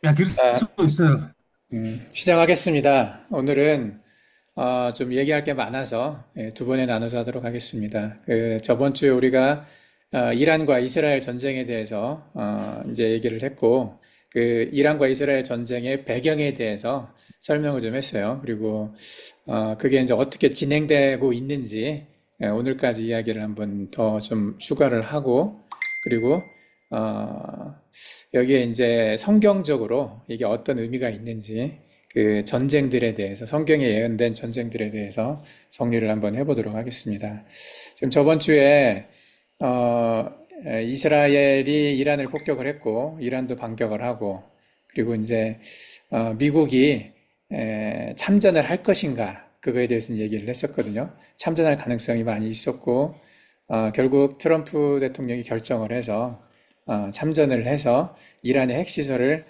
야, 길 자, 수 있어요. 시작하겠습니다. 오늘은 좀 얘기할 게 많아서 두 번에 나눠서 하도록 하겠습니다. 저번 주에 우리가 이란과 이스라엘 전쟁에 대해서 이제 얘기를 했고, 이란과 이스라엘 전쟁의 배경에 대해서 설명을 좀 했어요. 그리고 그게 이제 어떻게 진행되고 있는지 오늘까지 이야기를 한번 더 좀 추가를 하고, 그리고 어, 여기에 이제 성경적으로 이게 어떤 의미가 있는지 그 전쟁들에 대해서 성경에 예언된 전쟁들에 대해서 정리를 한번 해보도록 하겠습니다. 지금 저번 주에 이스라엘이 이란을 폭격을 했고 이란도 반격을 하고 그리고 이제 미국이 참전을 할 것인가 그거에 대해서 얘기를 했었거든요. 참전할 가능성이 많이 있었고 결국 트럼프 대통령이 결정을 해서 참전을 해서 이란의 핵시설을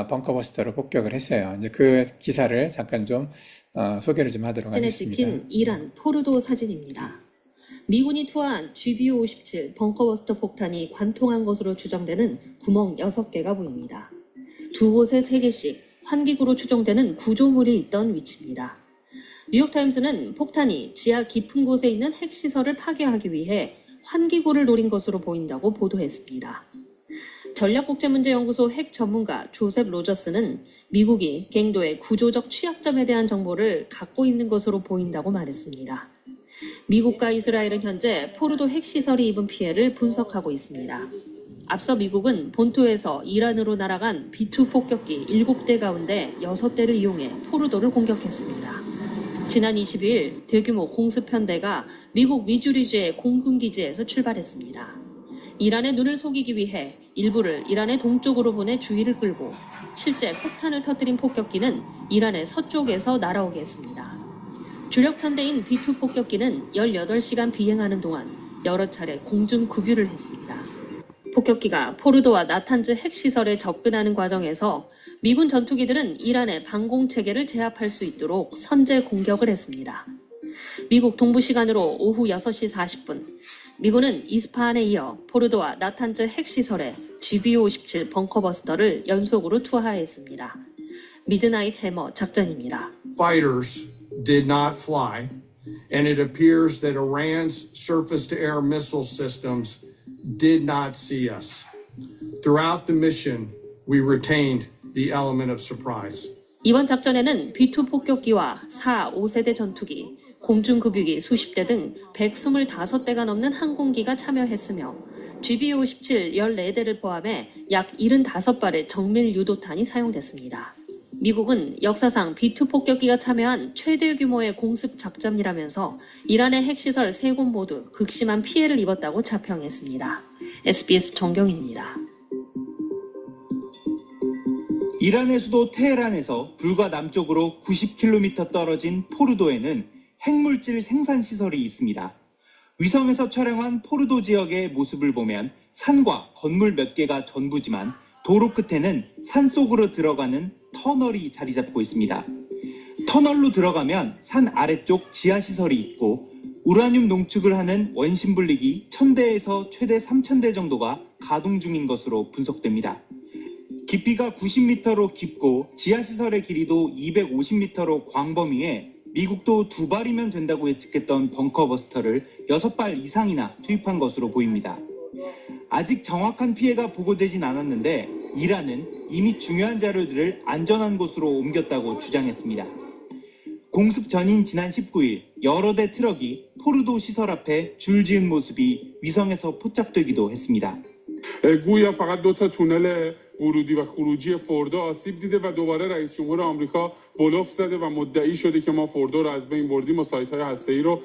벙커버스터로 폭격을 했어요. 이제 그 기사를 잠깐 좀 소개를 좀 하도록 전에 하겠습니다. 찍힌 이란 포르도 사진입니다. 미군이 투하한 GBU-57 벙커버스터 폭탄이 관통한 것으로 추정되는 구멍 6개가 보입니다. 두 곳에 3개씩 환기구로 추정되는 구조물이 있던 위치입니다. 뉴욕타임스는 폭탄이 지하 깊은 곳에 있는 핵시설을 파괴하기 위해 환기구를 노린 것으로 보인다고 보도했습니다. 전략국제문제연구소 핵 전문가 조셉 로저스는 미국이 갱도의 구조적 취약점에 대한 정보를 갖고 있는 것으로 보인다고 말했습니다. 미국과 이스라엘은 현재 포르도 핵시설이 입은 피해를 분석하고 있습니다. 앞서 미국은 본토에서 이란으로 날아간 B-2 폭격기 7대 가운데 6대를 이용해 포르도를 공격했습니다. 지난 22일 대규모 공습편대가 미국 미주리주의 공군기지에서 출발했습니다. 이란의 눈을 속이기 위해 일부를 이란의 동쪽으로 보내 주의를 끌고 실제 폭탄을 터뜨린 폭격기는 이란의 서쪽에서 날아오게 했습니다. 주력 편대인 B-2 폭격기는 18시간 비행하는 동안 여러 차례 공중 급유를 했습니다. 폭격기가 포르도와 나탄즈 핵시설에 접근하는 과정에서 미군 전투기들은 이란의 방공체계를 제압할 수 있도록 선제 공격을 했습니다. 미국 동부 시간으로 오후 6시 40분, 미군은 이스파한에 이어 포르도와 나탄즈 핵시설에 GBU-57 벙커버스터를 연속으로 투하했습니다. 미드나잇 해머 작전입니다. Fighters did not fly, and it appears that Iran's surface-to-air missile systems did not see us. Throughout the mission, we retained the element of surprise. 이번 작전에는 B-2 폭격기와 4, 5세대 전투기, 공중급유기 수십 대 등 125대가 넘는 항공기가 참여했으며 GBU-57 14대를 포함해 약 75발의 정밀 유도탄이 사용됐습니다. 미국은 역사상 B-2 폭격기가 참여한 최대 규모의 공습 작전이라면서 이란의 핵시설 3곳 모두 극심한 피해를 입었다고 자평했습니다. SBS 정경입니다. 이란의 수도 테헤란에서 불과 남쪽으로 90km 떨어진 포르도에는 핵물질 생산 시설이 있습니다. 위성에서 촬영한 포르도 지역의 모습을 보면 산과 건물 몇 개가 전부지만 도로 끝에는 산속으로 들어가는 터널이 자리 잡고 있습니다. 터널로 들어가면 산 아래쪽 지하시설이 있고 우라늄 농축을 하는 원심분리기 1000대에서 최대 3000대 정도가 가동 중인 것으로 분석됩니다. 깊이가 90m로 깊고 지하시설의 길이도 250m로 광범위해 미국도 2발이면 된다고 예측했던 벙커버스터를 6발 이상이나 투입한 것으로 보입니다. 아직 정확한 피해가 보고되진 않았는데 이란은 이미 중요한 자료들을 안전한 곳으로 옮겼다고 주장했습니다. 공습 전인 지난 19일 여러 대 트럭이 포르도 시설 앞에 줄 지은 모습이 위성에서 포착되기도 했습니다. گویا فقط دو تا تونل ورودی و خروجی فوردو آسیب دیده و دوباره رئیس جمهور آمریکا بلوف زده و مدعی شده که ما فوردو رو از بین بردیم و سایت‌های هسته‌ای رو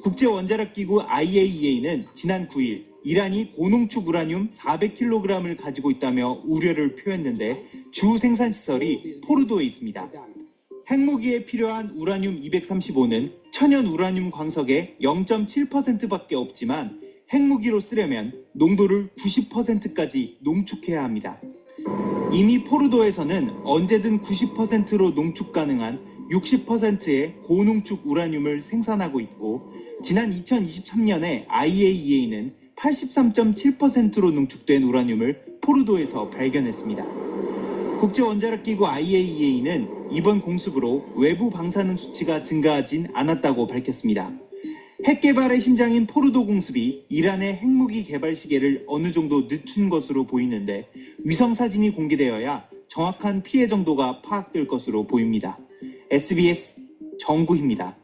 국제원자력기구 IAEA는 지난 9일 이란이 고농축 우라늄 400kg을 가지고 있다며 우려를 표했는데 주 생산시설이 포르도에 있습니다. 핵무기에 필요한 우라늄 235는 천연 우라늄 광석의 0.7%밖에 없지만 핵무기로 쓰려면 농도를 90%까지 농축해야 합니다. 이미 포르도에서는 언제든 90%로 농축 가능한 60%의 고농축 우라늄을 생산하고 있고 지난 2023년에 IAEA는 83.7%로 농축된 우라늄을 포르도에서 발견했습니다. 국제원자력기구 IAEA는 이번 공습으로 외부 방사능 수치가 증가하진 않았다고 밝혔습니다. 핵 개발의 심장인 포르도 공습이 이란의 핵무기 개발 시계를 어느 정도 늦춘 것으로 보이는데 위성 사진이 공개되어야 정확한 피해 정도가 파악될 것으로 보입니다. SBS 정구희입니다.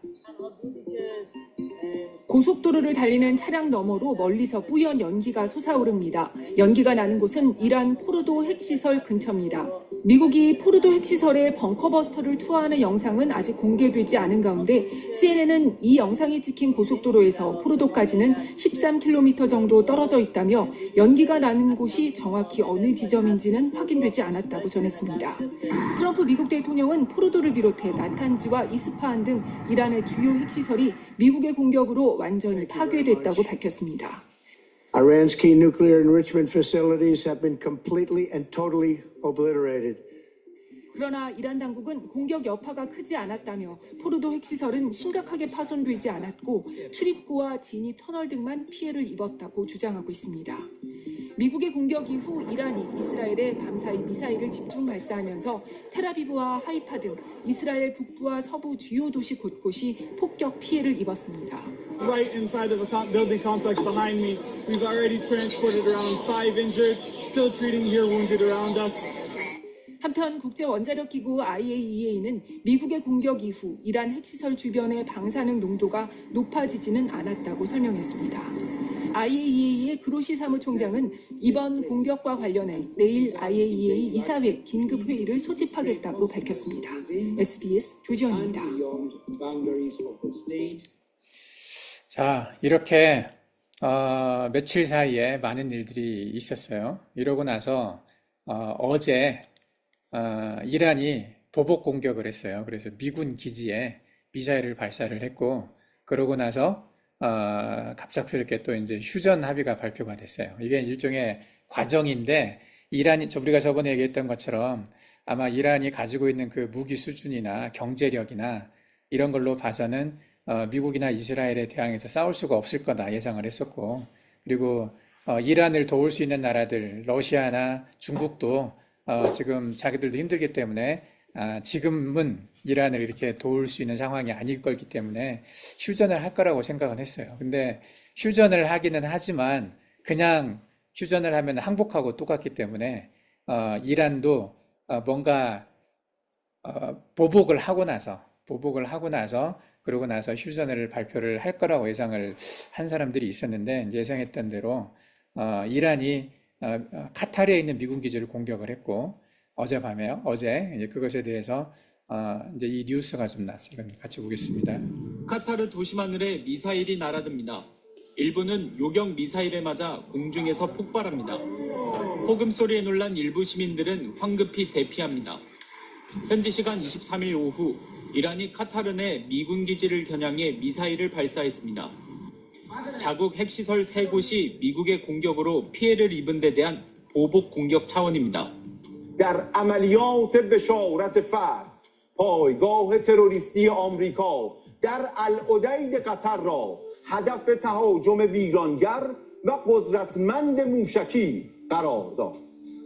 고속도로를 달리는 차량 너머로 멀리서 뿌연 연기가 솟아오릅니다. 연기가 나는 곳은 이란 포르도 핵시설 근처입니다. 미국이 포르도 핵시설에 벙커버스터를 투하하는 영상은 아직 공개되지 않은 가운데 CNN은 이 영상이 찍힌 고속도로에서 포르도까지는 13km 정도 떨어져 있다며 연기가 나는 곳이 정확히 어느 지점인지는 확인되지 않았다고 전했습니다. 트럼프 미국 대통령은 포르도를 비롯해 나탄즈와 이스파한 등 이란의 주요 핵시설이 미국의 공격으로 완전히 파괴됐다고 밝혔습니다. Iran's key nuclear enrichment facilities have been completely and totally obliterated. 그러나 이란 당국은 공격 여파가 크지 않았다며 포르도 핵시설은 심각하게 파손되지 않았고 출입구와 진입 터널 등만 피해를 입었다고 주장하고 있습니다. 미국의 공격 이후 이란이 이스라엘에 밤사이 미사일을 집중 발사하면서 텔아비브와 하이파 등 이스라엘 북부와 서부 주요 도시 곳곳이 폭격 피해를 입었습니다. Right inside of the building complex behind me, we've already transported around 5 injured, still treating here wounded around us. 한편 국제원자력기구 IAEA는 미국의 공격 이후 이란 핵시설 주변의 방사능 농도가 높아지지는 않았다고 설명했습니다. IAEA의 그로시 사무총장은 이번 공격과 관련해 내일 IAEA 이사회 긴급회의를 소집하겠다고 밝혔습니다. SBS 조지현입니다. 자, 이렇게 며칠 사이에 많은 일들이 있었어요. 이러고 나서 어제 이란이 보복 공격을 했어요. 그래서 미군 기지에 미사일을 발사를 했고, 그러고 나서 갑작스럽게 또 이제 휴전 합의가 발표가 됐어요. 이게 일종의 과정인데, 우리가 저번에 얘기했던 것처럼 아마 이란이 가지고 있는 그 무기 수준이나 경제력이나 이런 걸로 봐서는 미국이나 이스라엘에 대항해서 싸울 수가 없을 거다 예상을 했었고, 그리고 이란을 도울 수 있는 나라들, 러시아나 중국도 지금 자기들도 힘들기 때문에 지금은 이란을 이렇게 도울 수 있는 상황이 아닐 거기 때문에 휴전을 할 거라고 생각은 했어요. 근데 휴전을 하기는 하지만 그냥 휴전을 하면 항복하고 똑같기 때문에 이란도 뭔가 보복을 하고 나서 그러고 나서 휴전을 발표를 할 거라고 예상을 한 사람들이 있었는데, 예상했던 대로 이란이 카타르에 있는 미군 기지를 공격을 했고, 어제 이제 그것에 대해서 이제 이 뉴스가 좀 났어요. 같이 보겠습니다. 카타르 도시마늘에 미사일이 날아듭니다. 일부는 요격 미사일에 맞아 공중에서 폭발합니다. 폭음 소리에 놀란 일부 시민들은 황급히 대피합니다. 현지 시간 23일 오후 이란이 카타르 내 미군 기지를 겨냥해 미사일을 발사했습니다. 자국 핵시설 3곳이 미국의 공격으로 피해를 입은 데 대한 보복 공격 차원입니다. در عملیات بشارت فرد پایگاه تروریستی آمریکا در العدید قطر را هدف تهاجم ویرانگر و قدرتمند موشکی قرار داد.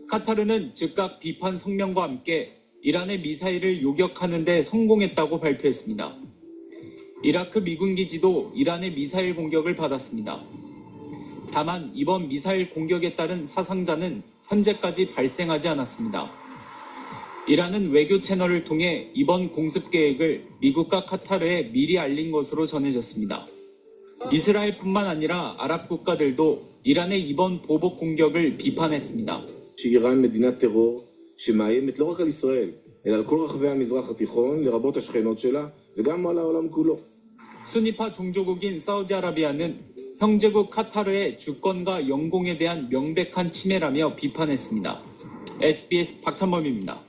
카타르는 즉각 비판 성명과 함께 이란의 미사일을 요격하는 데 성공했다고 발표했습니다. 이라크 미군 기지도 이란의 미사일 공격을 받았습니다. 다만 이번 미사일 공격에 따른 사상자는 현재까지 발생하지 않았습니다. 이란은 외교 채널을 통해 이번 공습 계획을 미국과 카타르에 미리 알린 것으로 전해졌습니다. 이스라엘뿐만 아니라 아랍 국가들도 이란의 이번 보복 공격을 비판했습니다. שאיראן מדינת טרור שמאיימת לא רק על ישראל, אלא על כל רחבי המזרח התיכון, לרבות השכנות שלה, וגם על העולם כולו. 수니파 종조국인 사우디아라비아는 형제국 카타르의 주권과 영공에 대한 명백한 침해라며 비판했습니다. SBS 박찬범입니다.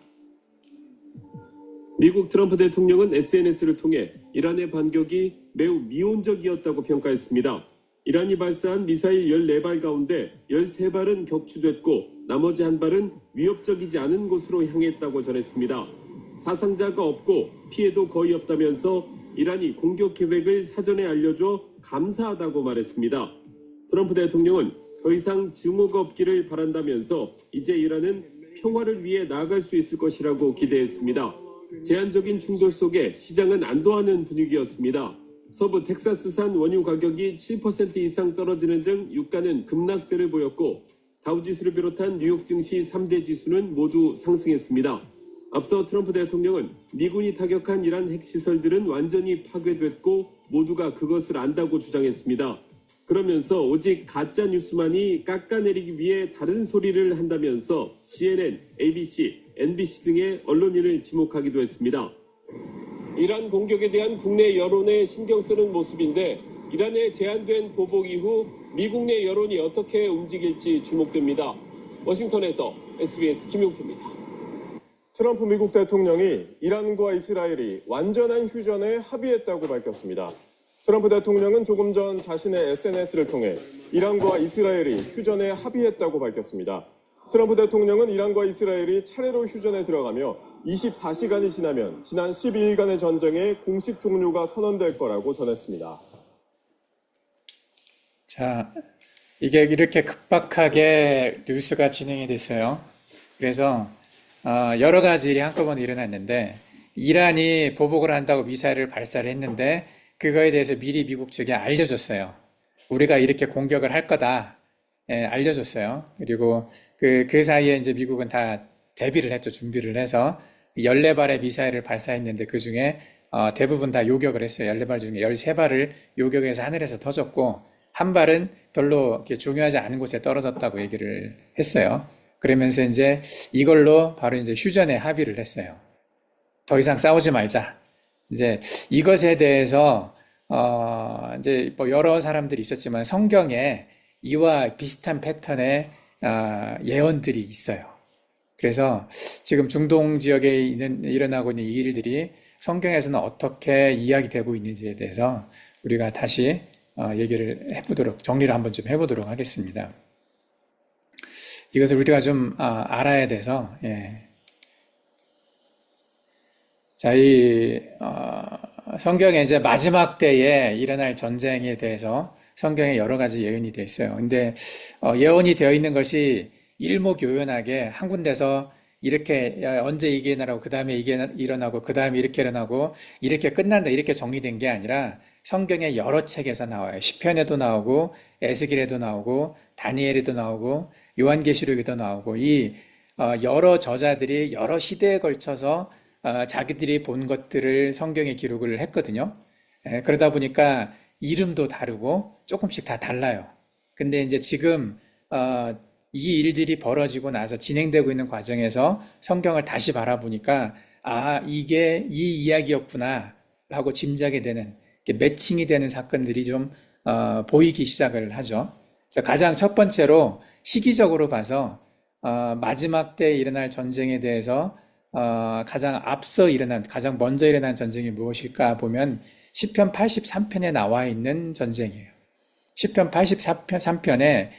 미국 트럼프 대통령은 SNS를 통해 이란의 반격이 매우 미온적이었다고 평가했습니다. 이란이 발사한 미사일 14발 가운데 13발은 격추됐고 나머지 한 발은 위협적이지 않은 곳으로 향했다고 전했습니다. 사상자가 없고 피해도 거의 없다면서 이란이 공격 계획을 사전에 알려줘 감사하다고 말했습니다. 트럼프 대통령은 더 이상 증오가 없기를 바란다면서 이제 이란은 평화를 위해 나아갈 수 있을 것이라고 기대했습니다. 제한적인 충돌 속에 시장은 안도하는 분위기였습니다. 서부 텍사스산 원유 가격이 7% 이상 떨어지는 등 유가는 급락세를 보였고 다우지수를 비롯한 뉴욕 증시 3대 지수는 모두 상승했습니다. 앞서 트럼프 대통령은 미군이 타격한 이란 핵시설들은 완전히 파괴됐고 모두가 그것을 안다고 주장했습니다. 그러면서 오직 가짜 뉴스만이 깎아내리기 위해 다른 소리를 한다면서 CNN, ABC, NBC 등의 언론인을 지목하기도 했습니다. 이란 공격에 대한 국내 여론에 신경 쓰는 모습인데 이란의 제한된 보복 이후 미국 내 여론이 어떻게 움직일지 주목됩니다. 워싱턴에서 SBS 김용태입니다. 트럼프 미국 대통령이 이란과 이스라엘이 완전한 휴전에 합의했다고 밝혔습니다. 트럼프 대통령은 조금 전 자신의 SNS를 통해 이란과 이스라엘이 휴전에 합의했다고 밝혔습니다. 트럼프 대통령은 이란과 이스라엘이 차례로 휴전에 들어가며 24시간이 지나면 지난 12일간의 전쟁의 공식 종료가 선언될 거라고 전했습니다. 자, 이게 이렇게 급박하게 뉴스가 진행이 됐어요. 그래서 여러 가지 일이 한꺼번에 일어났는데 이란이 보복을 한다고 미사일을 발사를 했는데 그거에 대해서 미리 미국 측에 알려줬어요. 우리가 이렇게 공격을 할 거다. 예, 알려줬어요. 그리고 그 사이에 이제 미국은 다 대비를 했죠. 준비를 해서 14발의 미사일을 발사했는데 그 중에 대부분 다 요격을 했어요. 14발 중에 13발을 요격해서 하늘에서 터졌고 한 발은 별로 이렇게 중요하지 않은 곳에 떨어졌다고 얘기를 했어요. 그러면서 이제 이걸로 바로 이제 휴전에 합의를 했어요. 더 이상 싸우지 말자. 이제 이것에 대해서 이제 뭐 여러 사람들이 있었지만 성경에 이와 비슷한 패턴의 예언들이 있어요. 그래서 지금 중동 지역에 일어나고 있는 이 일들이 성경에서는 어떻게 이야기되고 있는지에 대해서 우리가 다시 얘기를 해보도록, 정리를 한번 좀 해보도록 하겠습니다. 이것을 우리가 좀 알아야 돼서, 예. 자, 성경에 이제 마지막 때에 일어날 전쟁에 대해서 성경에 여러 가지 예언이 되어 있어요. 근데 예언이 되어 있는 것이 일목요연하게 한 군데서 이렇게 언제 이게 일어나고 그 다음에 이게 일어나고 그 다음에 이렇게 일어나고 이렇게 끝난다 이렇게 정리된 게 아니라 성경의 여러 책에서 나와요. 시편에도 나오고 에스겔에도 나오고 다니엘에도 나오고 요한계시록에도 나오고 이 여러 저자들이 여러 시대에 걸쳐서 자기들이 본 것들을 성경에 기록을 했거든요. 그러다 보니까 이름도 다르고 조금씩 다 달라요. 근데 이제 지금 이 일들이 벌어지고 나서 진행되고 있는 과정에서 성경을 다시 바라보니까 이게 이 이야기였구나 라고 짐작이 되는, 매칭이 되는 사건들이 좀 보이기 시작을 하죠. 그래서 가장 첫 번째로 시기적으로 봐서 마지막 때 일어날 전쟁에 대해서 가장 먼저 일어난 전쟁이 무엇일까 보면 시편 83편에 나와 있는 전쟁이에요. 시편 83편에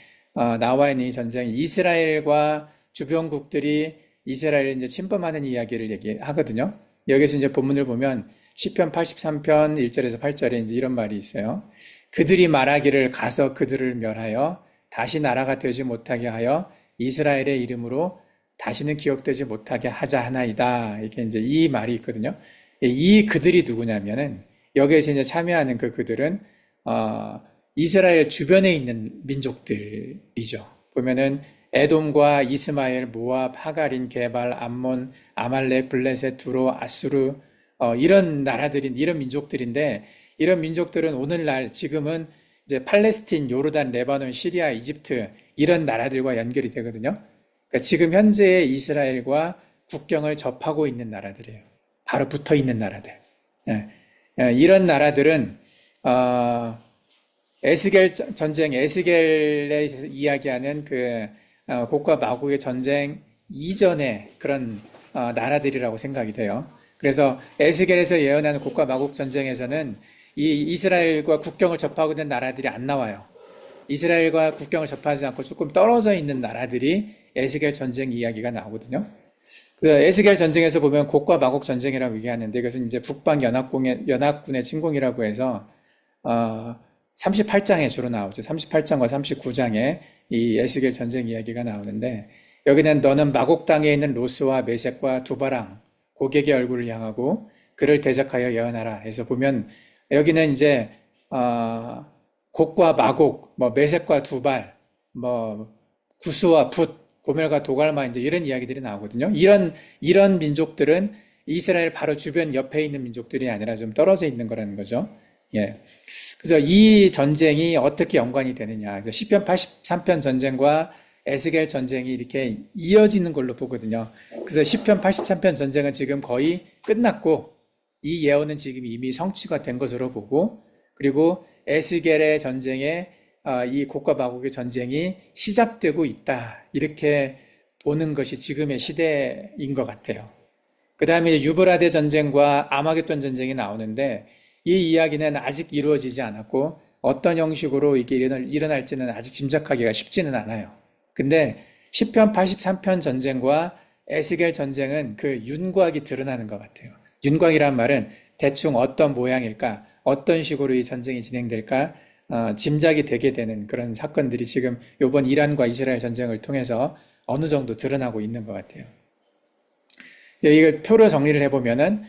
나와 있는 이 전쟁이 이스라엘과 주변국들이 이스라엘을 이제 침범하는 이야기를 얘기하거든요. 여기서 이제 본문을 보면 시편 83편 1절에서 8절에 이제 이런 말이 있어요. 그들이 말하기를 가서 그들을 멸하여 다시 나라가 되지 못하게 하여 이스라엘의 이름으로 다시는 기억되지 못하게 하자 하나이다. 이렇게 이제 이 말이 있거든요. 이 그들이 누구냐면은 여기에서 이제 참여하는 그들은 이스라엘 주변에 있는 민족들이죠. 보면은 에돔과 이스마엘, 모압, 하가린, 게발, 암몬, 아말렉, 블레셋, 두로, 아수르 이런 나라들인 이런 민족들인데 이런 민족들은 오늘날 지금은 이제 팔레스틴, 요르단, 레바논, 시리아, 이집트 이런 나라들과 연결이 되거든요. 그러니까 지금 현재 이스라엘과 국경을 접하고 있는 나라들이에요. 바로 붙어 있는 나라들. 이런 나라들은 에스겔 전쟁, 에스겔에 이야기하는 곡과 마곡의 전쟁 이전의 그런 나라들이라고 생각이 돼요. 그래서 에스겔에서 예언하는 곡과 마곡 전쟁에서는 이 이스라엘과 국경을 접하고 있는 나라들이 안 나와요. 이스라엘과 국경을 접하지 않고 조금 떨어져 있는 나라들이 에스겔 전쟁 이야기가 나오거든요. 그래서 에스겔 전쟁에서 보면 곡과 마곡 전쟁이라고 얘기하는데 이것은 이제 북방 연합군의 침공이라고 해서 38장에 주로 나오죠. 38장과 39장에 이 에스겔 전쟁 이야기가 나오는데 여기는 너는 마곡 땅에 있는 로스와 메섹과 두바랑 고객의 얼굴을 향하고 그를 대적하여 예언하라 해서 보면 여기는 이제 곡과 마곡, 뭐 메섹과 두발, 뭐 구스와 붓, 고멜과 도갈마 이제 이런 이야기들이 나오거든요. 이런 민족들은 이스라엘 바로 주변 옆에 있는 민족들이 아니라 좀 떨어져 있는 거라는 거죠. 예. 그래서 이 전쟁이 어떻게 연관이 되느냐. 그래서 시편 83편 전쟁과 에스겔 전쟁이 이렇게 이어지는 걸로 보거든요. 그래서 시편 83편 전쟁은 지금 거의 끝났고 이 예언은 지금 이미 성취가 된 것으로 보고 그리고 에스겔의 전쟁에 이 곡과 마곡의 전쟁이 시작되고 있다. 이렇게 보는 것이 지금의 시대인 것 같아요. 그 다음에 유브라데 전쟁과 아마겟돈 전쟁이 나오는데 이 이야기는 아직 이루어지지 않았고 어떤 형식으로 이게 일어날지는 아직 짐작하기가 쉽지는 않아요. 근데 시편 83편 전쟁과 에스겔 전쟁은 그 윤곽이 드러나는 것 같아요. 윤곽이란 말은 대충 어떤 모양일까, 어떤 식으로 이 전쟁이 진행될까 짐작이 되게 되는 그런 사건들이 지금 이번 이란과 이스라엘 전쟁을 통해서 어느 정도 드러나고 있는 것 같아요. 이거 표로 정리를 해보면은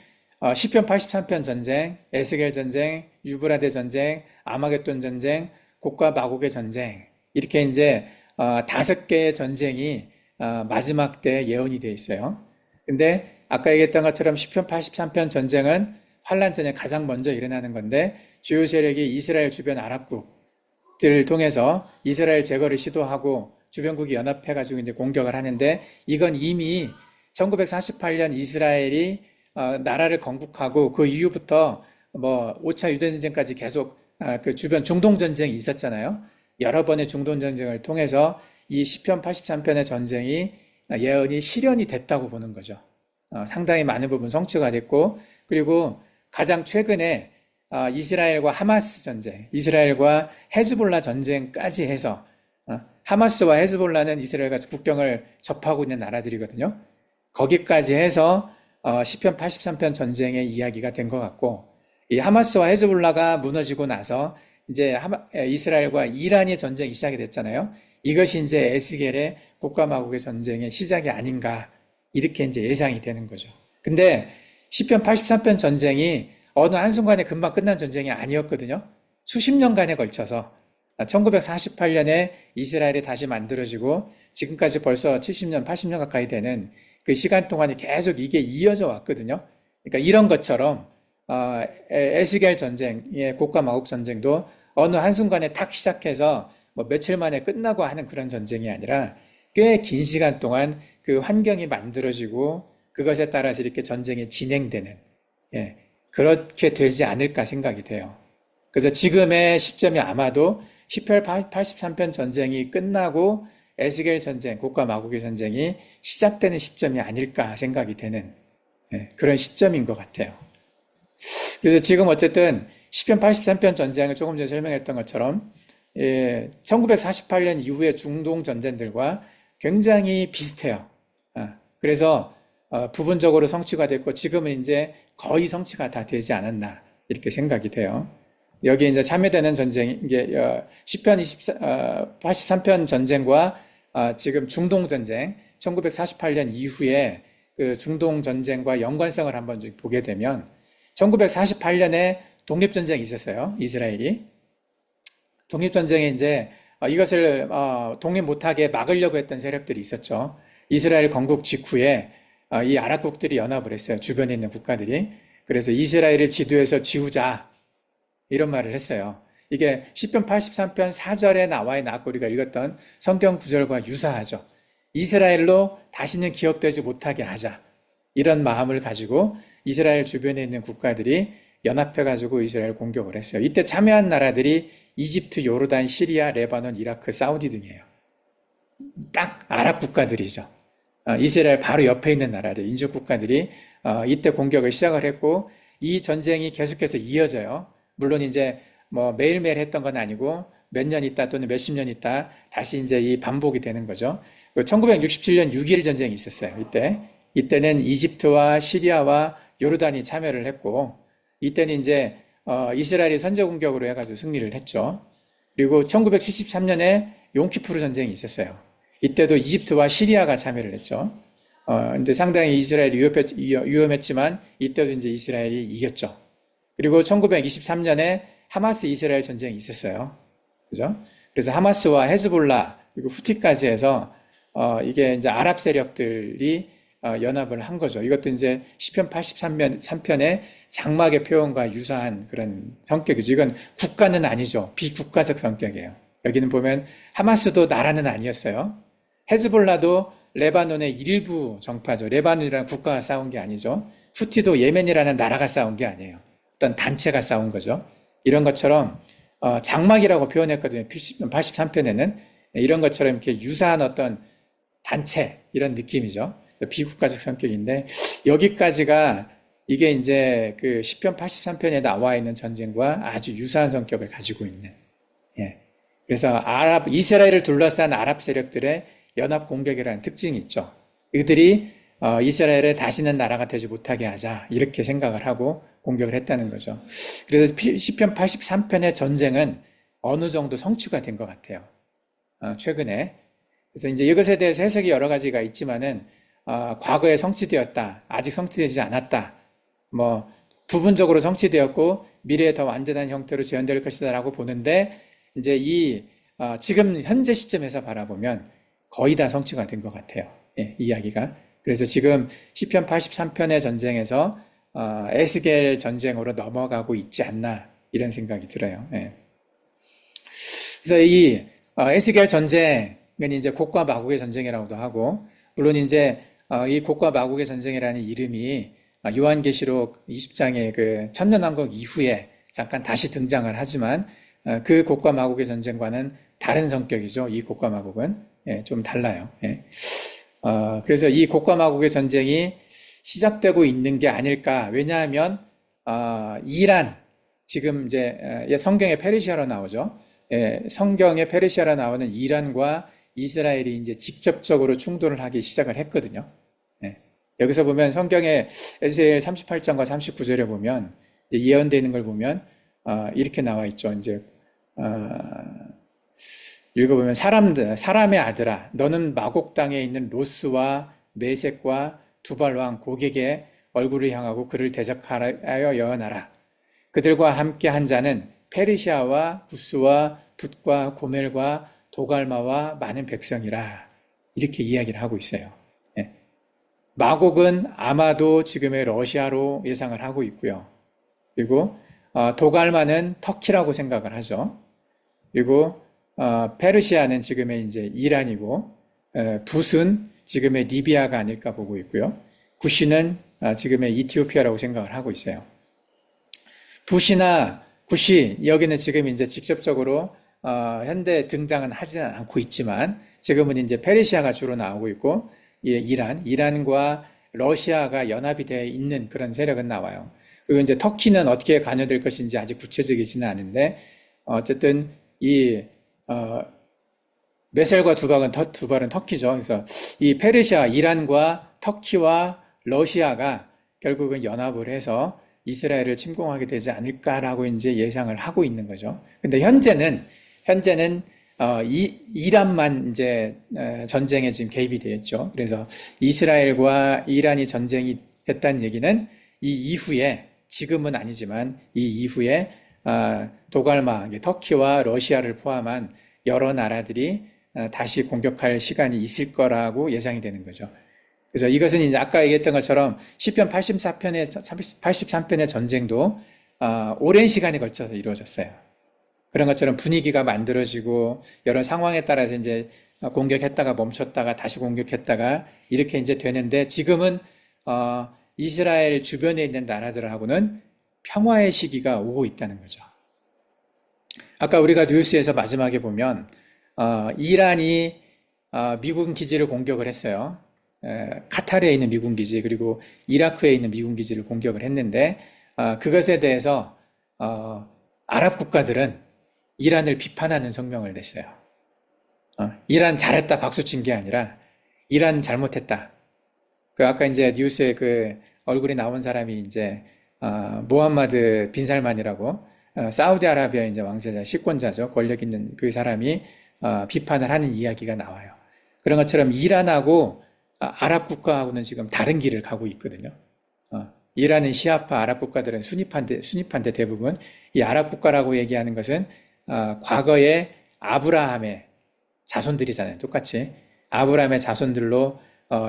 시편 83편 전쟁, 에스겔 전쟁, 유브라데 전쟁, 아마겟돈 전쟁, 곡과 마곡의 전쟁 이렇게 이제 5개의 전쟁이 마지막 때 예언이 되어 있어요. 근데 아까 얘기했던 것처럼 시편 83편 전쟁은 환란 전에 가장 먼저 일어나는 건데 주요 세력이 이스라엘 주변 아랍국들을 통해서 이스라엘 제거를 시도하고 주변국이 연합해가지고 이제 공격을 하는데 이건 이미 1948년 이스라엘이 나라를 건국하고 그 이후부터 뭐 5차 유대전쟁까지 계속 그 주변 중동전쟁이 있었잖아요. 여러 번의 중동전쟁을 통해서 이 시편 83편의 전쟁이 예언이 실현이 됐다고 보는 거죠. 상당히 많은 부분 성취가 됐고 그리고 가장 최근에 이스라엘과 하마스 전쟁, 이스라엘과 헤즈볼라 전쟁까지 해서 하마스와 헤즈볼라는 이스라엘과 국경을 접하고 있는 나라들이거든요. 거기까지 해서 시편 83편 전쟁의 이야기가 된 것 같고 이 하마스와 헤즈볼라가 무너지고 나서 이제 이스라엘과 이란의 전쟁이 시작이 됐잖아요. 이것이 이제 에스겔의 곡과 마곡의 전쟁의 시작이 아닌가 이렇게 이제 예상이 되는 거죠. 근데 시편 83편 전쟁이 어느 한순간에 금방 끝난 전쟁이 아니었거든요. 수십 년간에 걸쳐서 1948년에 이스라엘이 다시 만들어지고 지금까지 벌써 70년, 80년 가까이 되는 그 시간 동안에 계속 이게 이어져 왔거든요. 그러니까 이런 것처럼 에스겔 전쟁의 곡과 마곡 전쟁도 어느 한순간에 탁 시작해서 뭐 며칠 만에 끝나고 하는 그런 전쟁이 아니라 꽤 긴 시간 동안 그 환경이 만들어지고 그것에 따라서 이렇게 전쟁이 진행되는 그렇게 되지 않을까 생각이 돼요. 그래서 지금의 시점이 아마도 시편 83편 전쟁이 끝나고 에스겔 전쟁, 곡과 마곡의 전쟁이 시작되는 시점이 아닐까 생각이 되는 그런 시점인 것 같아요. 그래서 지금 어쨌든 시편 83편 전쟁을 조금 전에 설명했던 것처럼 1948년 이후의 중동 전쟁들과 굉장히 비슷해요. 그래서 부분적으로 성취가 됐고 지금은 이제 거의 성취가 다 되지 않았나 이렇게 생각이 돼요. 여기 이제 참여되는 전쟁 이게 시편 83편 전쟁과 지금 중동 전쟁 1948년 이후에 그 중동 전쟁과 연관성을 한번 좀 보게 되면 1948년에 독립전쟁이 있었어요. 이스라엘이. 독립전쟁에 이제 이것을 독립 못하게 막으려고 했던 세력들이 있었죠. 이스라엘 건국 직후에 이 아랍국들이 연합을 했어요. 주변에 있는 국가들이. 그래서 이스라엘을 지도해서 지우자 이런 말을 했어요. 이게 시편 83편 4절에 나와 있는 아까 우리가 읽었던 성경 구절과 유사하죠. 이스라엘로 다시는 기억되지 못하게 하자. 이런 마음을 가지고 이스라엘 주변에 있는 국가들이 연합해가지고 이스라엘 공격을 했어요. 이때 참여한 나라들이 이집트, 요르단, 시리아, 레바논, 이라크, 사우디 등이에요. 딱 아랍 국가들이죠. 이스라엘 바로 옆에 있는 나라들, 인접 국가들이 이때 공격을 시작을 했고 이 전쟁이 계속해서 이어져요. 물론 이제 뭐 매일매일 했던 건 아니고 몇 년 있다 또는 몇십 년 있다 다시 이제 이 반복이 되는 거죠. 1967년 6.1 전쟁이 있었어요. 이때는 이집트와 시리아와 요르단이 참여를 했고 이때는 이제 이스라엘이 선제 공격으로 해가지고 승리를 했죠. 그리고 1973년에 용키푸르 전쟁이 있었어요. 이때도 이집트와 시리아가 참여를 했죠. 근데 상당히 이스라엘이 위험했지만 이때도 이제 이스라엘이 이겼죠. 그리고 1923년에 하마스 이스라엘 전쟁이 있었어요. 그죠? 그래서 하마스와 헤즈볼라 그리고 후티까지 해서 이게 이제 아랍 세력들이 연합을 한 거죠. 이것도 이제 시편 83편의 장막의 표현과 유사한 그런 성격이죠. 이건 국가는 아니죠. 비국가적 성격이에요. 여기는 보면 하마스도 나라는 아니었어요. 헤즈볼라도 레바논의 일부 정파죠. 레바논이라는 국가가 싸운 게 아니죠. 후티도 예멘이라는 나라가 싸운 게 아니에요. 어떤 단체가 싸운 거죠. 이런 것처럼 장막이라고 표현했거든요. 83편에는 이런 것처럼 이렇게 유사한 어떤 단체 이런 느낌이죠. 비국가적 성격인데 여기까지가 이게 이제 그 시편 83편에 나와 있는 전쟁과 아주 유사한 성격을 가지고 있는. 그래서 이스라엘을 둘러싼 아랍 세력들의 연합 공격이라는 특징이 있죠. 이들이 이스라엘을 다시는 나라가 되지 못하게 하자 이렇게 생각을 하고 공격을 했다는 거죠. 그래서 시편 83편의 전쟁은 어느 정도 성취가 된 것 같아요. 최근에. 그래서 이제 이것에 대해서 해석이 여러 가지가 있지만은 과거에 성취되었다, 아직 성취되지 않았다, 뭐 부분적으로 성취되었고 미래에 더 완전한 형태로 재현될 것이다라고 보는데 이제 지금 현재 시점에서 바라보면 거의 다 성취가 된 것 같아요. 이야기가. 그래서 지금 시편 83편의 전쟁에서 에스겔 전쟁으로 넘어가고 있지 않나 이런 생각이 들어요. 그래서 이 에스겔 전쟁은 이제 곡과 마곡의 전쟁이라고도 하고 물론 이제 이 곡과 마곡의 전쟁이라는 이름이 요한계시록 20장의 그 천년왕국 이후에 잠깐 다시 등장을 하지만 그 곡과 마곡의 전쟁과는 다른 성격이죠. 이 곡과 마곡은 좀 달라요. 그래서 이 곡과 마곡의 전쟁이 시작되고 있는 게 아닐까. 왜냐하면 이란 지금 이제 성경에 페르시아로 나오죠. 성경에 페르시아로 나오는 이란과 이스라엘이 이제 직접적으로 충돌을 하기 시작을 했거든요. 여기서 보면 성경에 에스겔 38장과 39절에 보면 이제 예언되어 있는 걸 보면 이렇게 나와 있죠. 이제 읽어보면 사람의 아들아 너는 마곡 땅에 있는 로스와 메섹과 두발왕 고객의 얼굴을 향하고 그를 대적하여 예언하라. 그들과 함께 한 자는 페르시아와 구스와 붓과 고멜과 도갈마와 많은 백성이라. 이렇게 이야기를 하고 있어요. 마곡은 아마도 지금의 러시아로 예상을 하고 있고요. 그리고 도갈마는 터키라고 생각을 하죠. 그리고 페르시아는 지금의 이제 이란이고 붓은 지금의 리비아가 아닐까 보고 있고요. 구시는 지금의 이티오피아라고 생각을 하고 있어요. 붓이나 구시 여기는 지금 이제 직접적으로 현대 등장은 하지는 않고 있지만 지금은 이제 페르시아가 주로 나오고 있고 이란과 러시아가 연합이 되어 있는 그런 세력은 나와요. 그리고 이제 터키는 어떻게 관여될 것인지 아직 구체적이지는 않은데 어쨌든 이 메셀과 두발은 터키죠. 그래서 이 페르시아, 이란과 터키와 러시아가 결국은 연합을 해서 이스라엘을 침공하게 되지 않을까라고 이제 예상을 하고 있는 거죠. 근데 현재는 이란만 이제 전쟁에 지금 개입이 되었죠. 그래서 이스라엘과 이란이 전쟁이 됐다는 얘기는 이 이후에 지금은 아니지만 이 이후에 도갈마, 터키와 러시아를 포함한 여러 나라들이 다시 공격할 시간이 있을 거라고 예상이 되는 거죠. 그래서 이것은 이제 아까 얘기했던 것처럼 시편 83편의 전쟁도 오랜 시간에 걸쳐서 이루어졌어요. 그런 것처럼 분위기가 만들어지고 여러 상황에 따라서 이제 공격했다가 멈췄다가 다시 공격했다가 이렇게 이제 되는데 지금은 이스라엘 주변에 있는 나라들하고는 평화의 시기가 오고 있다는 거죠. 아까 우리가 뉴스에서 마지막에 보면 이란이 미군 기지를 공격을 했어요. 카타르에 있는 미군 기지 그리고 이라크에 있는 미군 기지를 공격을 했는데 그것에 대해서 아랍 국가들은 이란을 비판하는 성명을 냈어요. 이란 잘했다 박수 친 게 아니라 이란 잘못했다. 아까 이제 뉴스에 그 얼굴이 나온 사람이 이제 모함마드 빈 살만이라고 사우디아라비아 이제 왕세자, 식권자죠. 권력 있는 그 사람이 비판을 하는 이야기가 나와요. 그런 것처럼 이란하고 아랍 국가하고는 지금 다른 길을 가고 있거든요. 이란은 시아파, 아랍 국가들은 순위파인데 대부분 이 아랍 국가라고 얘기하는 것은 과거에 아브라함의 자손들이잖아요. 똑같이 아브라함의 자손들로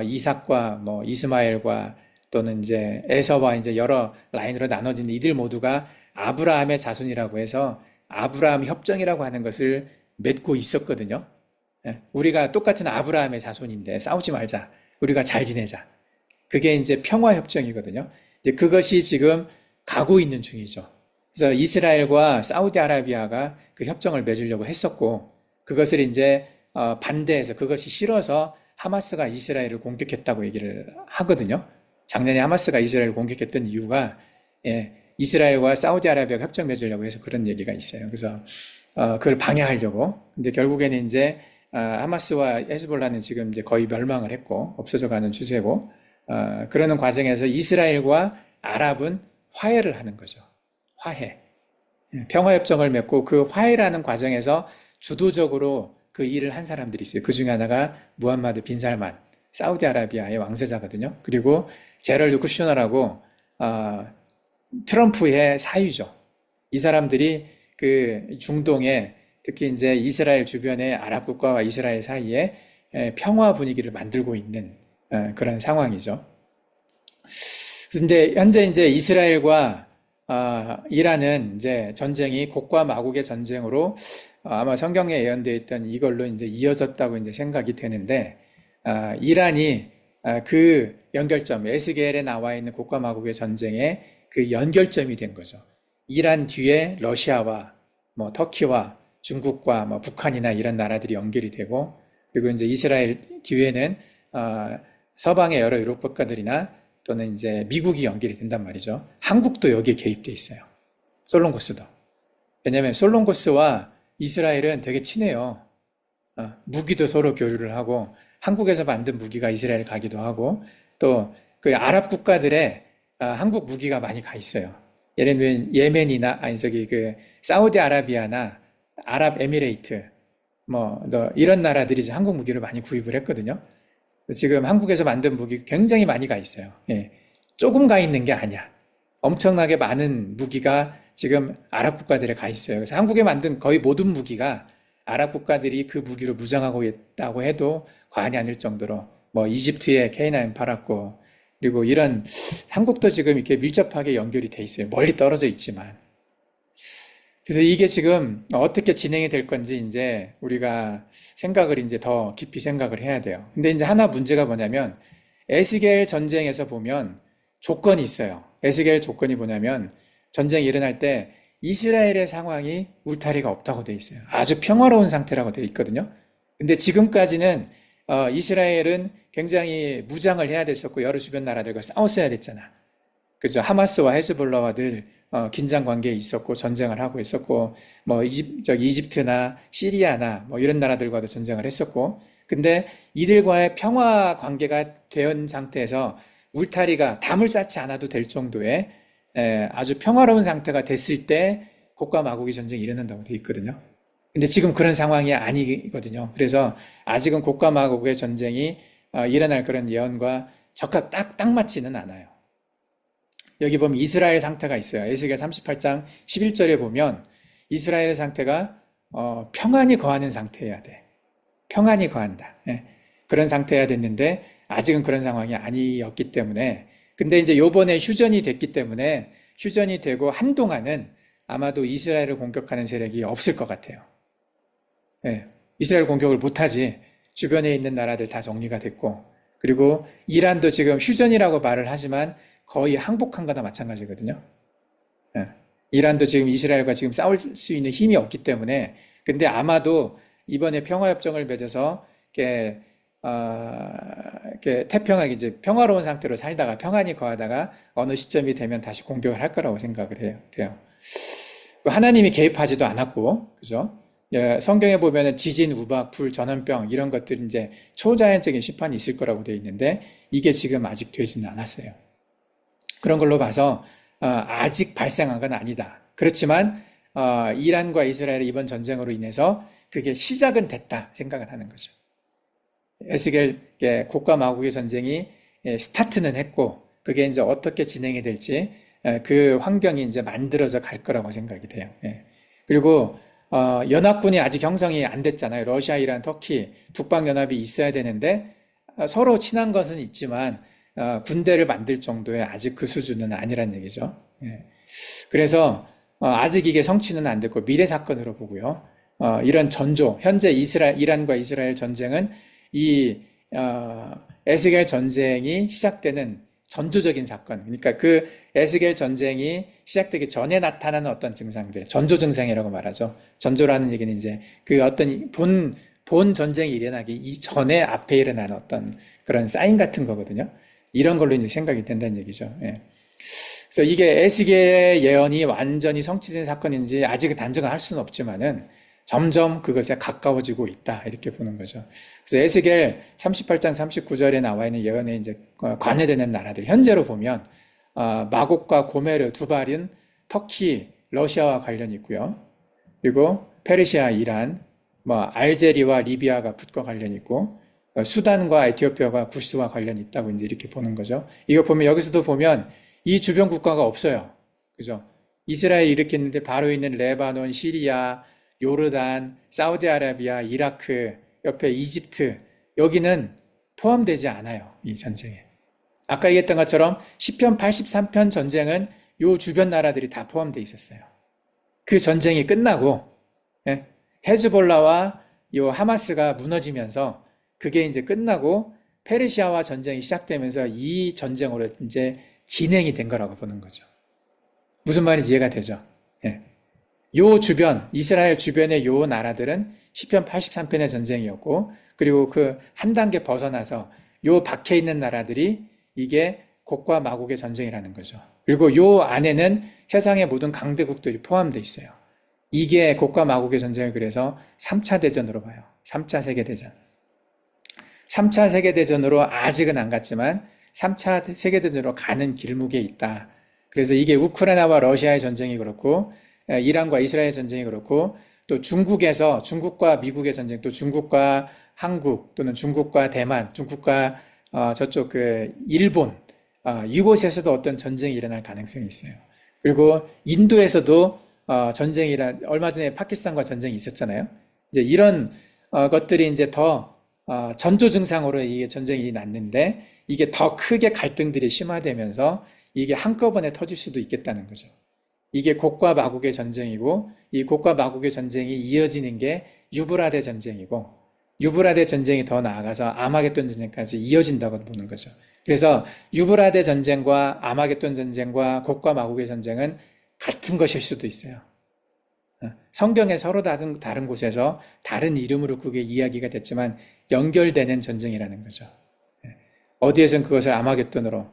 이삭과 뭐 이스마엘과 또는 이제 에서와 이제 여러 라인으로 나눠진 이들 모두가 아브라함의 자손이라고 해서 아브라함 협정이라고 하는 것을 맺고 있었거든요. 우리가 똑같은 아브라함의 자손인데 싸우지 말자. 우리가 잘 지내자. 그게 이제 평화협정이거든요. 이제 그것이 지금 가고 있는 중이죠. 그래서 이스라엘과 사우디아라비아가 그 협정을 맺으려고 했었고, 그것을 이제 반대해서 그것이 싫어서 하마스가 이스라엘을 공격했다고 얘기를 하거든요. 작년에 하마스가 이스라엘을 공격했던 이유가 이스라엘과 사우디아라비아가 협정 맺으려고 해서 그런 얘기가 있어요. 그래서 그걸 방해하려고. 근데 결국에는 이제 하마스와 헤즈볼라는 지금 이제 거의 멸망을 했고 없어져가는 추세고, 그러는 과정에서 이스라엘과 아랍은 화해를 하는 거죠. 화해. 평화협정을 맺고 그 화해라는 과정에서 주도적으로 그 일을 한 사람들이 있어요. 그 중에 하나가 무함마드 빈 살만, 사우디아라비아의 왕세자거든요. 그리고 제럴드 쿠슈너라고 트럼프의 사위죠. 이 사람들이 그 중동에 특히 이제 이스라엘 주변의 아랍 국가와 이스라엘 사이에 평화 분위기를 만들고 있는 그런 상황이죠. 근데 현재 이제 이스라엘과 이란은 이제 전쟁이 곡과 마곡의 전쟁으로 아마 성경에 예언되어 있던 이걸로 이제 이어졌다고 이제 생각이 되는데, 이란이 그 연결점, 에스겔에 나와 있는 곡과 마곡의 전쟁의 그 연결점이 된 거죠. 이란 뒤에 러시아와 뭐 터키와 중국과 뭐 북한이나 이런 나라들이 연결이 되고, 그리고 이제 이스라엘 뒤에는 서방의 여러 유럽 국가들이나 또는 이제 미국이 연결이 된단 말이죠. 한국도 여기에 개입돼 있어요. 솔론고스도. 왜냐하면 솔론고스와 이스라엘은 되게 친해요. 무기도 서로 교류를 하고, 한국에서 만든 무기가 이스라엘 가기도 하고, 또 그 아랍 국가들의 한국 무기가 많이 가 있어요. 예를 들면 예멘이나 그 사우디아라비아나 아랍에미레이트 뭐 이런 나라들이 이제 한국 무기를 많이 구입을 했거든요. 지금 한국에서 만든 무기 굉장히 많이 가 있어요. 조금 가 있는 게 아니야. 엄청나게 많은 무기가 지금 아랍 국가들에 가 있어요. 그래서 한국에 만든 거의 모든 무기가 아랍 국가들이 그 무기로 무장하고 있다고 해도 과언이 아닐 정도로, 뭐 이집트에 K9 팔았고, 그리고 이런 한국도 지금 이렇게 밀접하게 연결이 돼 있어요. 멀리 떨어져 있지만. 그래서 이게 지금 어떻게 진행이 될 건지 이제 우리가 생각을 이제 더 깊이 생각을 해야 돼요. 근데 이제 하나 문제가 뭐냐면, 에스겔 전쟁에서 보면 조건이 있어요. 에스겔 조건이 뭐냐면, 전쟁이 일어날 때 이스라엘의 상황이 울타리가 없다고 돼 있어요. 아주 평화로운 상태라고 돼 있거든요. 근데 지금까지는 이스라엘은 굉장히 무장을 해야 됐었고 여러 주변 나라들과 싸웠어야 됐잖아. 그죠? 하마스와 헤즈볼라와 늘 긴장 관계에 있었고 전쟁을 하고 있었고, 뭐 이집트나 시리아나 뭐 이런 나라들과도 전쟁을 했었고, 근데 이들과의 평화 관계가 된 상태에서 울타리가 담을 쌓지 않아도 될 정도의 아주 평화로운 상태가 됐을 때 곡과 마곡의 전쟁이 일어난다고 돼 있거든요. 근데 지금 그런 상황이 아니거든요. 그래서 아직은 곡과 마곡의 전쟁이 일어날 그런 예언과 적합 딱 맞지는 않아요. 여기 보면 이스라엘 상태가 있어요. 에스겔 38장 11절에 보면 이스라엘의 상태가 평안이 거하는 상태여야 돼. 평안이 거한다. 그런 상태여야 됐는데 아직은 그런 상황이 아니었기 때문에, 근데 이제 요번에 휴전이 됐기 때문에 휴전이 되고 한동안은 아마도 이스라엘을 공격하는 세력이 없을 것 같아요. 이스라엘 공격을 못하지. 주변에 있는 나라들 다 정리가 됐고, 그리고 이란도 지금 휴전이라고 말을 하지만 거의 항복한 거나 마찬가지거든요. 이란도 지금 이스라엘과 지금 싸울 수 있는 힘이 없기 때문에, 근데 아마도 이번에 평화협정을 맺어서 이렇게 태평하게 이제 평화로운 상태로 살다가 평안이 거하다가 어느 시점이 되면 다시 공격을 할 거라고 생각을 해요. 하나님이 개입하지도 않았고, 그죠? 성경에 보면은 지진, 우박, 불, 전염병 이런 것들이 이제 초자연적인 심판이 있을 거라고 되어 있는데 이게 지금 아직 되지는 않았어요. 그런 걸로 봐서 아직 발생한 건 아니다. 그렇지만 이란과 이스라엘의 이번 전쟁으로 인해서 그게 시작은 됐다 생각을 하는 거죠. 에스겔의 곡과 마곡의 전쟁이 스타트는 했고, 그게 이제 어떻게 진행이 될지 그 환경이 이제 만들어져 갈 거라고 생각이 돼요. 그리고 연합군이 아직 형성이 안 됐잖아요. 러시아, 이란, 터키, 북방연합이 있어야 되는데 서로 친한 것은 있지만 군대를 만들 정도의 아직 그 수준은 아니란 얘기죠. 그래서 아직 이게 성취는 안 됐고 미래 사건으로 보고요. 이런 전조, 현재 이란과 이스라엘 전쟁은 이 에스겔 전쟁이 시작되는 전조적인 사건. 그러니까 그 에스겔 전쟁이 시작되기 전에 나타나는 어떤 증상들, 전조 증상이라고 말하죠. 전조라는 얘기는 이제 그 어떤 본 전쟁이 일어나기 이전에 앞에 일어나는 어떤 그런 사인 같은 거거든요. 이런 걸로 이제 생각이 된다는 얘기죠. 그래서 이게 에스겔의 예언이 완전히 성취된 사건인지 아직 단정을 할 수는 없지만은 점점 그것에 가까워지고 있다. 이렇게 보는 거죠. 그래서 에스겔 38장 39절에 나와 있는 예언에 이제 관여되는 나라들, 현재로 보면, 마곡과 고메르, 두발은 터키, 러시아와 관련이 있고요. 그리고 페르시아, 이란, 알제리와 리비아가 붓과 관련이 있고, 수단과 에티오피아가 구스와 관련이 있다고 이제 이렇게 보는 거죠. 이거 보면, 여기서도 보면 이 주변 국가가 없어요. 그죠? 이스라엘이 이렇게 있는데 바로 있는 레바논, 시리아, 요르단, 사우디아라비아, 이라크, 옆에 이집트, 여기는 포함되지 않아요. 이 전쟁에. 아까 얘기했던 것처럼 시편 83편 전쟁은 요 주변 나라들이 다 포함되어 있었어요. 그 전쟁이 끝나고 헤즈볼라와 요 하마스가 무너지면서 그게 이제 끝나고 페르시아와 전쟁이 시작되면서 이 전쟁으로 이제 진행이 된 거라고 보는 거죠. 무슨 말인지 이해가 되죠? 요 주변, 이스라엘 주변의 요 나라들은 시편 83편의 전쟁이었고, 그리고 그 한 단계 벗어나서 요 밖에 있는 나라들이 이게 곡과 마곡의 전쟁이라는 거죠. 그리고 요 안에는 세상의 모든 강대국들이 포함되어 있어요. 이게 곡과 마곡의 전쟁을 그래서 3차 대전으로 봐요. 3차 세계대전. 3차 세계대전으로 아직은 안 갔지만 3차 세계대전으로 가는 길목에 있다. 그래서 이게 우크라이나와 러시아의 전쟁이 그렇고, 이란과 이스라엘 전쟁이 그렇고, 또 중국과 미국의 전쟁, 또 중국과 한국, 또는 중국과 대만, 중국과 저쪽 일본, 이곳에서도 어떤 전쟁이 일어날 가능성이 있어요. 그리고 인도에서도 얼마 전에 파키스탄과 전쟁이 있었잖아요. 이제 이런 것들이 이제 더 전조 증상으로 이게 전쟁이 났는데, 이게 더 크게 갈등들이 심화되면서 이게 한꺼번에 터질 수도 있겠다는 거죠. 이게 곡과 마곡의 전쟁이고, 이 곡과 마곡의 전쟁이 이어지는 게 유브라데 전쟁이고, 유브라데 전쟁이 더 나아가서 아마겟돈 전쟁까지 이어진다고 보는 거죠. 그래서 유브라데 전쟁과 아마겟돈 전쟁과 곡과 마곡의 전쟁은 같은 것일 수도 있어요. 성경에 서로 다른 곳에서 다른 이름으로 그게 이야기가 됐지만 연결되는 전쟁이라는 거죠. 어디에선 그것을 아마겟돈으로,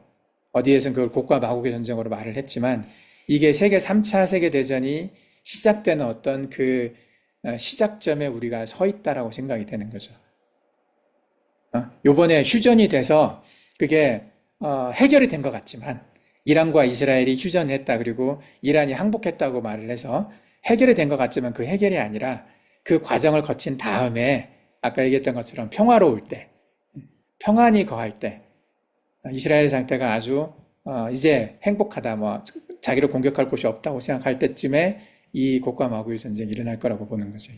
어디에선 그걸 곡과 마곡의 전쟁으로 말을 했지만, 이게 세계 3차 세계대전이 시작되는 어떤 그 시작점에 우리가 서 있다라고 생각이 되는 거죠. 요번에 휴전이 돼서 그게 해결이 된 것 같지만, 이란과 이스라엘이 휴전했다, 그리고 이란이 항복했다고 말을 해서 해결이 된 것 같지만 그 해결이 아니라 그 과정을 거친 다음에 아까 얘기했던 것처럼 평화로울 때, 평안이 거할 때, 이스라엘의 상태가 아주 이제 행복하다, 자기를 공격할 곳이 없다고 생각할 때쯤에 이 곡과 마곡의 전쟁이 일어날 거라고 보는 거죠.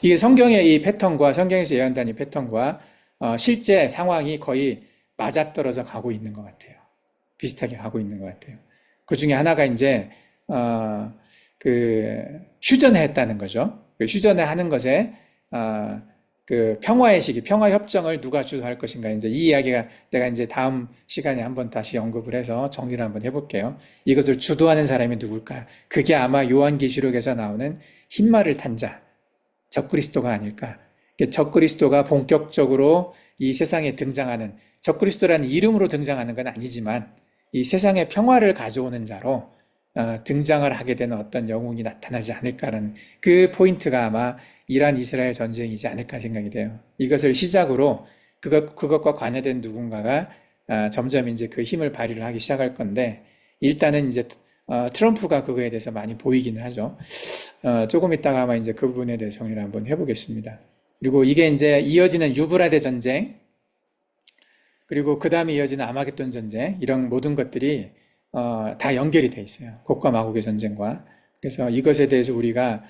이게 성경의 이 패턴과, 성경에서 예언된 이 패턴과 실제 상황이 거의 맞아떨어져 가고 있는 것 같아요. 비슷하게 가고 있는 것 같아요. 그 중에 하나가 이제 휴전했다는 거죠. 그 휴전을 하는 것에 그 평화의 시기, 평화 협정을 누가 주도할 것인가, 이제 이 이야기가 내가 이제 다음 시간에 한번 다시 언급을 해서 정리를 한번 해볼게요. 이것을 주도하는 사람이 누굴까? 그게 아마 요한계시록에서 나오는 흰말을 탄 자, 적그리스도가 아닐까? 적그리스도가 본격적으로 이 세상에 등장하는, 적그리스도라는 이름으로 등장하는 건 아니지만 이 세상에 평화를 가져오는 자로 등장을 하게 되는 어떤 영웅이 나타나지 않을까라는 그 포인트가 아마 이란 이스라엘 전쟁이지 않을까 생각이 돼요. 이것을 시작으로 그것과 관여된 누군가가 점점 이제 그 힘을 발휘를 하기 시작할 건데, 일단은 이제 트럼프가 그거에 대해서 많이 보이기는 하죠. 조금 있다가 아마 이제 그 부분에 대해서 정리를 한번 해보겠습니다. 그리고 이게 이제 이어지는 유브라데 전쟁, 그리고 그 다음에 이어지는 아마겟돈 전쟁, 이런 모든 것들이 다 연결이 돼 있어요. 곡과 마곡의 전쟁과. 그래서 이것에 대해서 우리가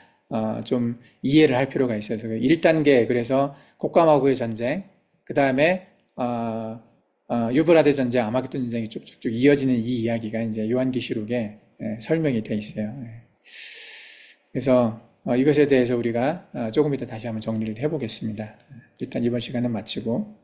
좀 이해를 할 필요가 있어요. 1단계, 그래서 곡과 마곡의 전쟁, 그 다음에 유브라데 전쟁, 아마겟돈 전쟁이 쭉쭉쭉 이어지는 이 이야기가 이제 요한계시록에 설명이 돼 있어요. 그래서 이것에 대해서 우리가 조금 이따 다시 한번 정리를 해보겠습니다. 일단 이번 시간은 마치고